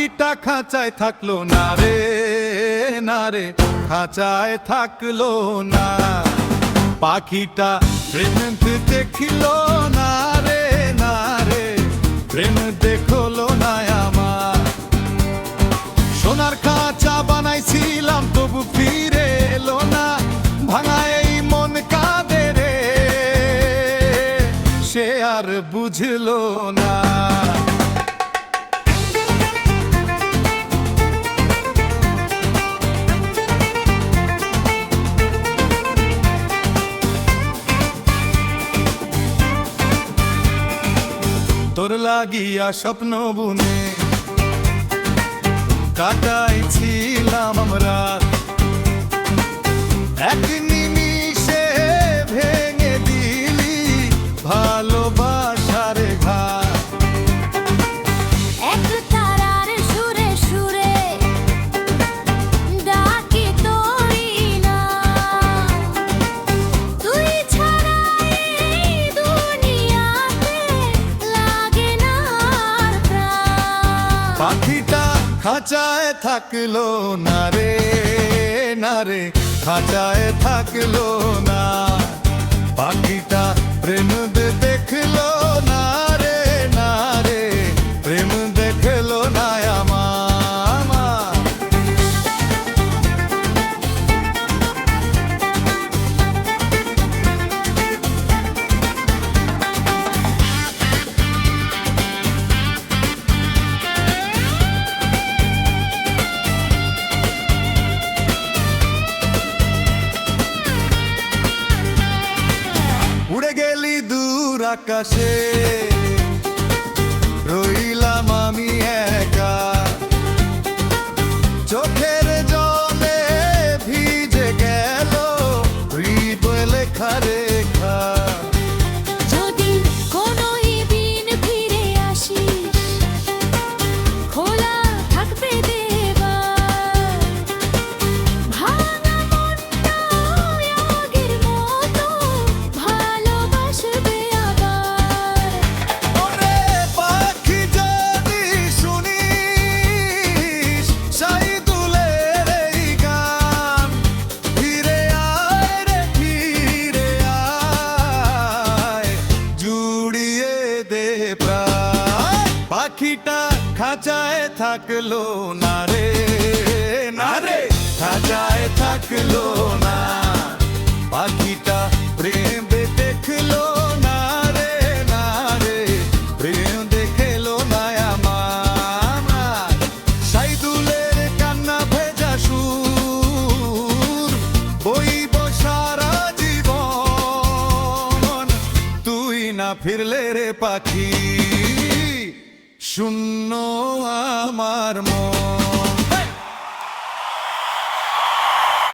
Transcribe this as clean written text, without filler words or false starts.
পাখিটা খাঁচায় থাকলো না রে, না রে, খাঁচায় থাকলো না। পাখিটা প্রেম দেখিলো না রে, না রে, প্রেম দেখলো না আমার। সোনার খাঁচা বানাইছিলাম তবু ফিরে এলো না, ভাঙা এই মন কাঁদে রে, সে আর বুঝলো না। তোর লাগিয়া স্বপ্ন বুনে কাটাইছিলাম আমরা, এক নিমিষে ভেঙে দিলি ভালোবাসার ঘাট। এক তারার সুরে সুরে ডাকি তোরি নাম, তুই ছাড়া এই দুনিয়াতে লাগে না আর প্রাণ। পাখিটা খাঁচায় থাকলো না রে, না রে, খাঁচায় থাকলো না। পাখিটা প্রেম দেখলো না রে, না রে, প্রেম দেখলো না আমার। উড়ে গেলি দূর আকাশে, রইলাম আমি একা, চোখের জলে ভিজে গেল হৃদয় লেখা রেখা। যদি কোনোই দিন ফিরে আসিস, খোলা থাকবে দেবার, ভাঙা মনটা আগের মতো ভালোবাসবে আবার। ওরে পাখি যদি শুনিস সাইদুলের এই গান, ফিরে আয় রে, ফিরে আয়, জুড়িয়ে দে প্রাণ। পাখিটা খাঁচায় থাকলো না রে, না রে, খাঁচায় থাকলো না। পাখিটা প্রেম দেখলো না রে, না রে, প্রেম দেখলো না আমার। সাইদুলের কান্না ভেজা সুর বইব সারা জীবন, তুই না ফিরলে রে পাখি, শূন্য আমার মন।